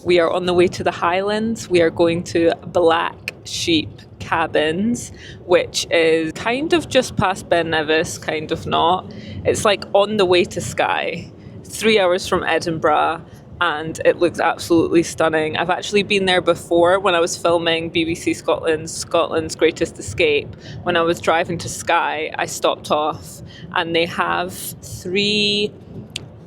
We are on the way to the Highlands. We are going to Black Sheep Cabins, which is kind of just past Ben Nevis, kind of not. It's like on the way to Skye, 3 hours from Edinburgh, and it looks absolutely stunning. I've actually been there before when I was filming BBC Scotland's Greatest Escape. When I was driving to Skye, I stopped off, and they have 3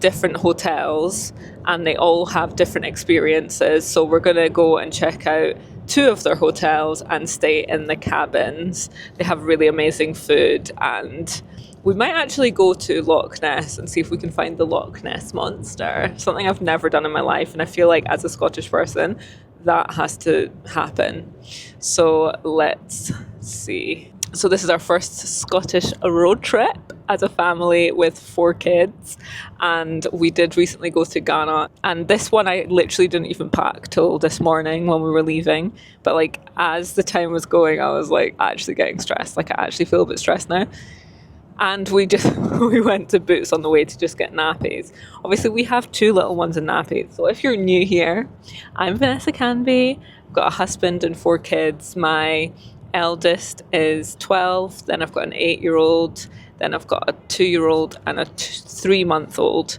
different hotels, and they all have different experiences. So we're going to go and check out 2 of their hotels and stay in the cabins. They have really amazing food, and we might actually go to Loch Ness and see if we can find the Loch Ness monster. Something I've never done in my life, and I feel like as a Scottish person that has to happen. So let's see. So this is our first Scottish road trip as a family with 4 kids, and we did recently go to Ghana, and this one I literally didn't even pack till this morning when we were leaving, but like as the time was going I was like actually getting stressed. Like I actually feel a bit stressed now. And we went to Boots on the way to just get nappies. Obviously we have 2 little ones in nappies, so if you're new here, I'm Vanessa Canby. I've got a husband and 4 kids. My eldest is 12, then I've got an 8-year-old, then I've got a 2-year-old and a 3-month-old.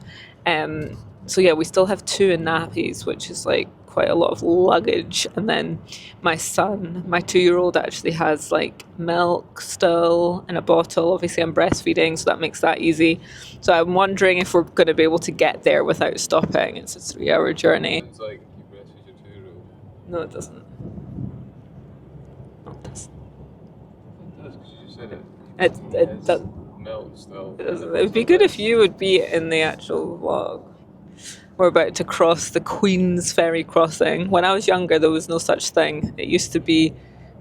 So yeah, we still have 2 in nappies, which is like quite a lot of luggage. And then my son, my 2-year-old, actually has like milk still in a bottle. Obviously I'm breastfeeding, so that makes that easy. So I'm wondering if we're going to be able to get there without stopping. It's a 3-hour journey. It's like you breastfeed your 2-year-old. No, it doesn't. It does, because you said it. It does. Milk still. It would be good if you would be in the actual vlog. We're about to cross the Queen's Ferry crossing. When I was younger, there was no such thing. It used to be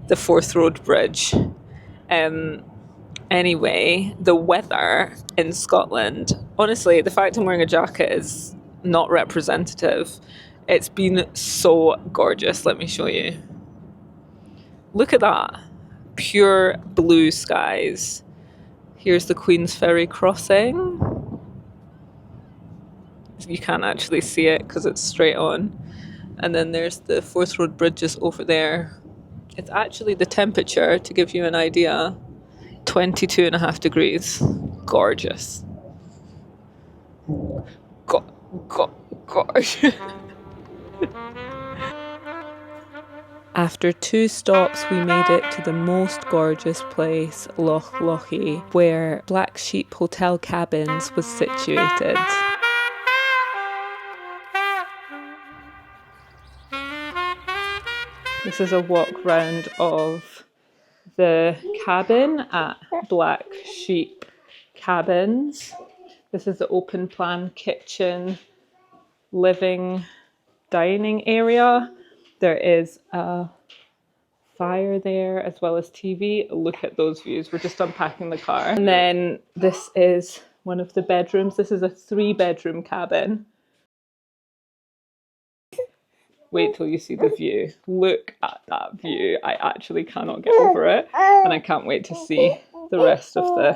the Forth Road Bridge. Anyway, the weather in Scotland, honestly, the fact I'm wearing a jacket is not representative. It's been so gorgeous. Let me show you. Look at that. Pure blue skies. Here's the Queen's Ferry crossing. You can't actually see it because it's straight on. And then there's the Forth Road Bridge just over there. It's actually the temperature, to give you an idea, 22.5 degrees. Gorgeous. Gorgeous. After 2 stops, we made it to the most gorgeous place, Loch Lochy, where Black Sheep Hotel Cabins was situated. This is a walk round of the cabin at Black Sheep Cabins. This is the open plan kitchen, living, dining area. There is a fire there as well as TV. Look at those views. We're just unpacking the car. And then this is one of the bedrooms. This is a 3-bedroom cabin. Wait till you see the view. Look at that view. I actually cannot get over it, and I can't wait to see the rest of the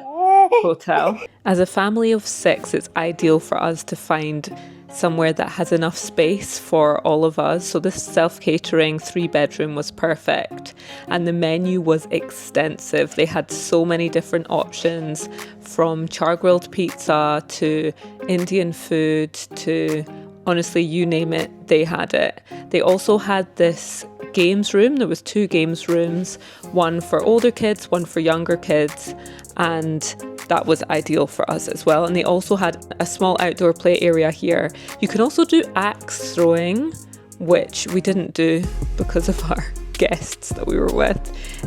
hotel. As a family of 6, it's ideal for us to find somewhere that has enough space for all of us. So this self-catering 3-bedroom was perfect, and the menu was extensive. They had so many different options, from char-grilled pizza to Indian food to honestly, you name it, they had it. They also had this games room. There was 2 games rooms, one for older kids, one for younger kids, and that was ideal for us as well. And they also had a small outdoor play area here. You can also do axe throwing, which we didn't do because of our guests that we were with.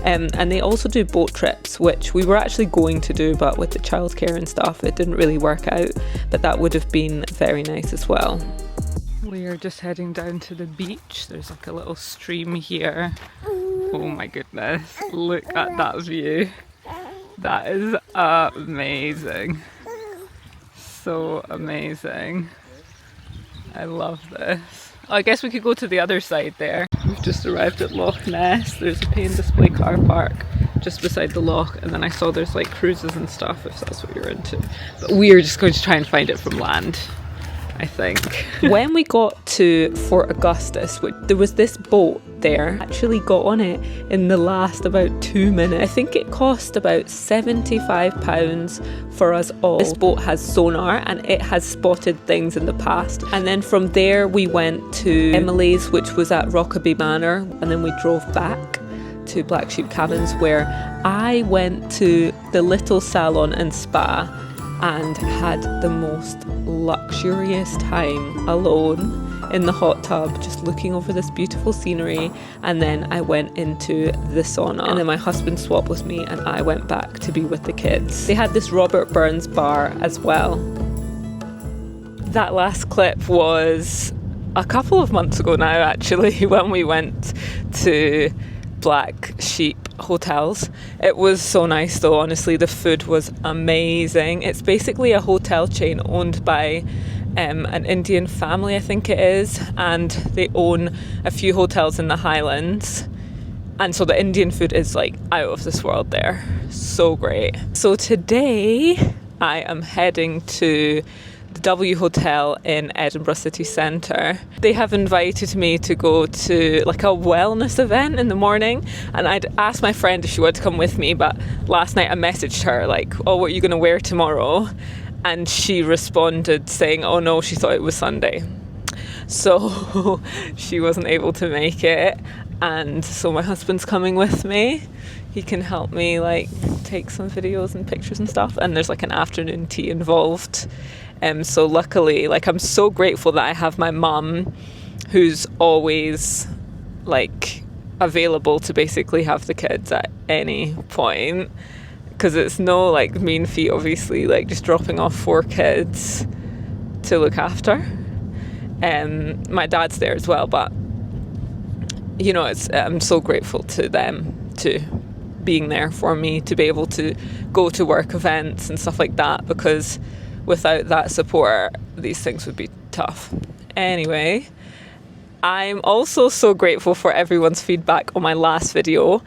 And they also do boat trips, which we were actually going to do, but with the childcare and stuff, it didn't really work out. But that would have been very nice as well. We are just heading down to the beach. There's like a little stream here. Oh my goodness, look at that view. That is amazing. So amazing. I love this. Oh, I guess we could go to the other side there. We've just arrived at Loch Ness. There's a pay and display car park just beside the loch, and then I saw there's like cruises and stuff if that's what you're into. But we are just going to try and find it from land. I think. When we got to Fort Augustus, there was this boat there. I actually got on it in the last about 2 minutes. I think it cost about £75 for us all. This boat has sonar and it has spotted things in the past. And then from there we went to Emily's, which was at Rokeby Manor, and then we drove back to Black Sheep Cabins, where I went to the little salon and spa and had the most luxurious time alone in the hot tub, just looking over this beautiful scenery. And then I went into the sauna, and then my husband swapped with me and I went back to be with the kids. They had this Robert Burns bar as well. That last clip was a couple of months ago now, actually, when we went to Black Sheep hotels. It was so nice though, honestly. The food was amazing. It's basically a hotel chain owned by an Indian family, I think it is, and they own a few hotels in the Highlands, and so the Indian food is like out of this world there. So great. So today I am heading to the W Hotel in Edinburgh city centre. They have invited me to go to like a wellness event in the morning, and I'd asked my friend if she would come with me, but last night I messaged her like, oh, what are you going to wear tomorrow? And she responded saying, oh no, she thought it was Sunday. So she wasn't able to make it, and so my husband's coming with me. He can help me like take some videos and pictures and stuff, and there's like an afternoon tea involved. So luckily, like, I'm so grateful that I have my mum, who's always like available to basically have the kids at any point, because it's no like mean feat, obviously, like just dropping off 4 kids to look after. My dad's there as well, but you know, I'm so grateful to them to being there for me, to be able to go to work events and stuff like that, because without that support, these things would be tough. Anyway, I'm also so grateful for everyone's feedback on my last video.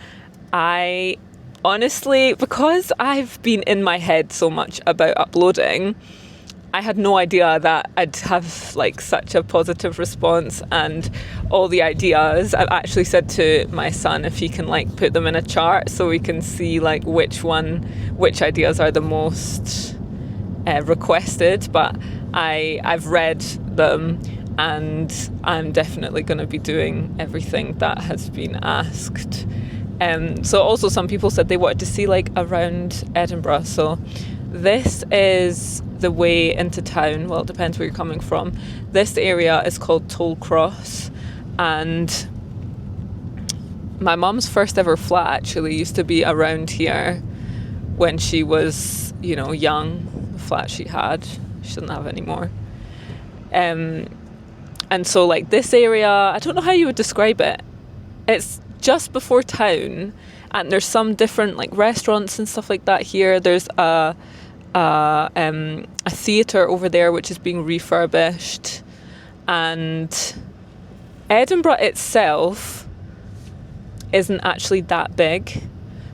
I honestly, because I've been in my head so much about uploading, I had no idea that I'd have like such a positive response and all the ideas. I've actually said to my son if he can like put them in a chart so we can see like which ideas are the most requested, but I've read them and I'm definitely going to be doing everything that has been asked. So also some people said they wanted to see like around Edinburgh, so this is the way into town. Well, it depends where you're coming from. This area is called Toll Cross, and my mum's first ever flat actually used to be around here when she was, you know, young. The flat she doesn't have anymore. And so like this area, I don't know how you would describe it. It's just before town, and there's some different like restaurants and stuff like that here. There's a theatre over there which is being refurbished, and Edinburgh itself isn't actually that big,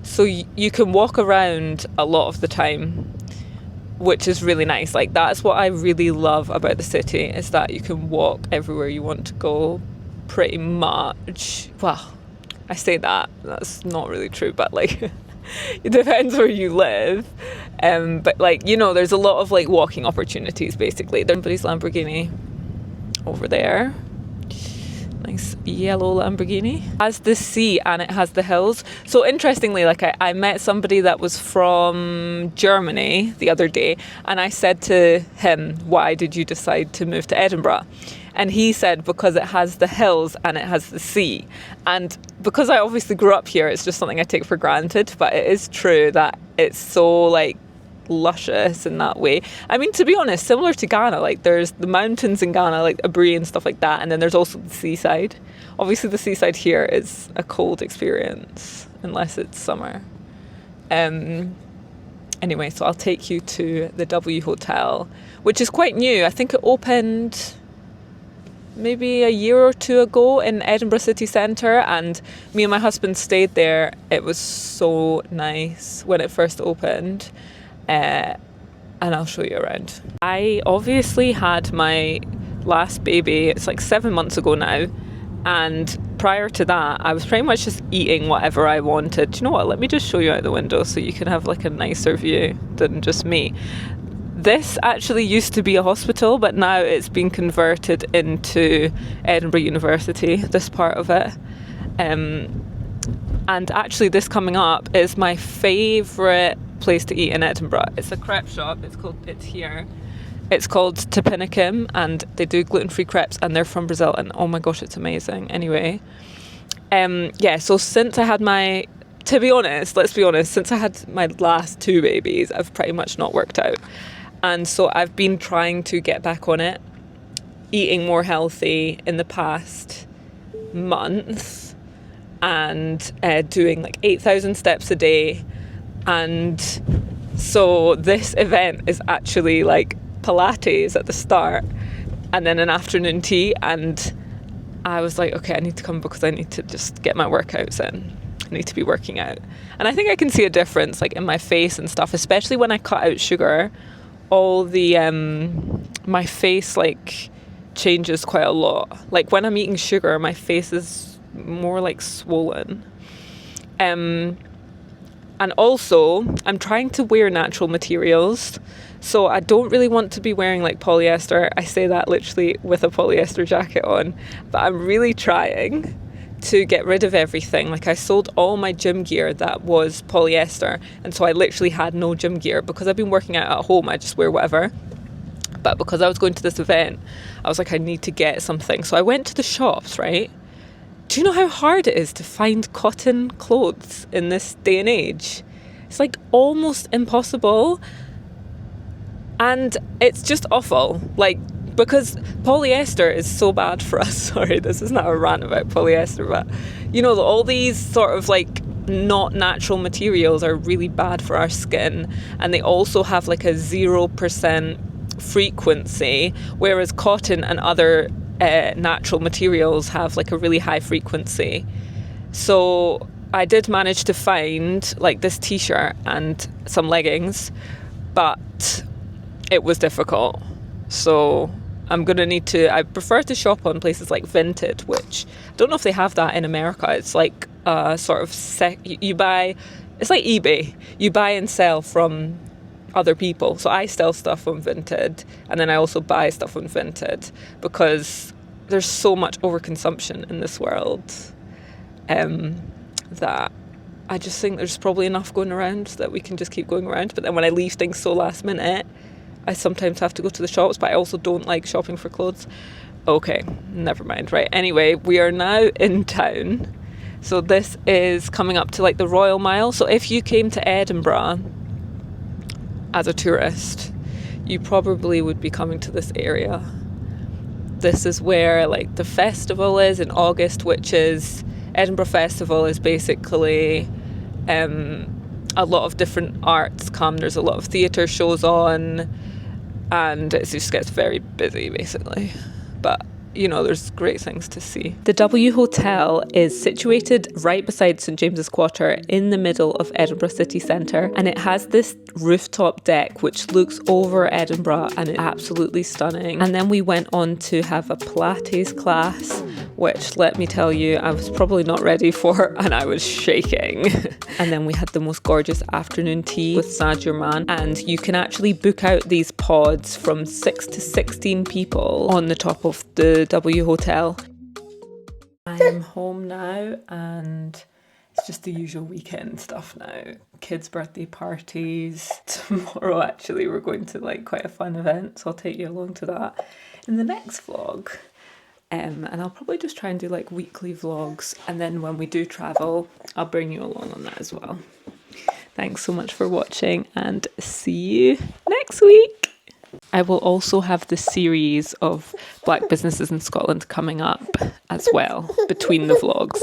so you can walk around a lot of the time, which is really nice. Like, that's what I really love about the city, is that you can walk everywhere you want to go pretty much. Well, I say that's not really true, but like it depends where you live. But like, you know, there's a lot of like walking opportunities basically. There's somebody's Lamborghini over there. Nice yellow Lamborghini. It has the sea and it has the hills. So interestingly, like I met somebody that was from Germany the other day, and I said to him, why did you decide to move to Edinburgh? And he said, because it has the hills and it has the sea. And because I obviously grew up here, it's just something I take for granted, but it is true that it's so like luscious in that way. I mean, to be honest, similar to Ghana, like there's the mountains in Ghana, like Aburi and stuff like that, and then there's also the seaside. Obviously the seaside here is a cold experience unless it's summer. Anyway, so I'll take you to the W Hotel, which is quite new. I think it opened maybe a year or two ago in Edinburgh city centre, and me and my husband stayed there. It was so nice when it first opened. and I'll show you around. I obviously had my last baby, it's like 7 months ago now, and prior to that I was pretty much just eating whatever I wanted. Do you know what, let me just show you out the window so you can have like a nicer view than just me. This actually used to be a hospital, but now it's been converted into Edinburgh University, this part of it. And actually this coming up is my favourite place to eat in Edinburgh. It's a crepe shop, it's here. It's called Tapinakim, and they do gluten-free crepes, and they're from Brazil, and oh my gosh, it's amazing. Anyway, so since I had let's be honest, since I had my last 2 babies, I've pretty much not worked out. And so I've been trying to get back on it, eating more healthy in the past month, and doing like 8,000 steps a day. And so this event is actually like Pilates at the start and then an afternoon tea, and I was like, okay, I need to come because I need to just get my workouts in. I need to be working out. And I think I can see a difference like in my face and stuff, especially when I cut out sugar. All the my face like changes quite a lot. Like when I'm eating sugar, my face is more like swollen. And also I'm trying to wear natural materials, so I don't really want to be wearing like polyester. I say that literally with a polyester jacket on, but I'm really trying to get rid of everything. Like I sold all my gym gear that was polyester, and so I literally had no gym gear because I've been working out at home. I just wear whatever. But because I was going to this event, I was like, I need to get something. So I went to the shops, right? Do you know how hard it is to find cotton clothes in this day and age? It's like almost impossible. And it's just awful. Like, because polyester is so bad for us. Sorry, this is not a rant about polyester, but you know, all these sort of like not natural materials are really bad for our skin, and they also have like a 0% frequency, whereas cotton and other natural materials have like a really high frequency. So I did manage to find like this t-shirt and some leggings, but it was difficult. So I'm going to need to, I prefer to shop on places like Vinted, which I don't know if they have that in America. It's like sort of, you buy, it's like eBay. You buy and sell from other people. So I sell stuff on Vinted, and then I also buy stuff on Vinted because there's so much overconsumption in this world that I just think there's probably enough going around that we can just keep going around. But then when I leave things so last minute, I sometimes have to go to the shops, but I also don't like shopping for clothes. Okay, never mind. Right, anyway, we are now in town. So this is coming up to like the Royal Mile. So if you came to Edinburgh as a tourist, you probably would be coming to this area. This is where like the festival is in August, which is Edinburgh Festival is basically a lot of different arts come. There's a lot of theatre shows on, and it just gets very busy basically. But you know, there's great things to see. The W Hotel is situated right beside St James's Quarter in the middle of Edinburgh city centre, and it has this rooftop deck which looks over Edinburgh, and it's absolutely stunning. And then we went on to have a Pilates class, which, let me tell you, I was probably not ready for, and I was shaking. And then we had the most gorgeous afternoon tea with Germain, and you can actually book out these pods from 6 to 16 people on the top of the W Hotel. I am home now, and it's just the usual weekend stuff now. Kids' birthday parties. Tomorrow actually we're going to like quite a fun event, so I'll take you along to that in the next vlog. And I'll probably just try and do like weekly vlogs, and then when we do travel I'll bring you along on that as well. Thanks so much for watching, and see you next week. I will also have the series of Black businesses in Scotland coming up as well between the vlogs.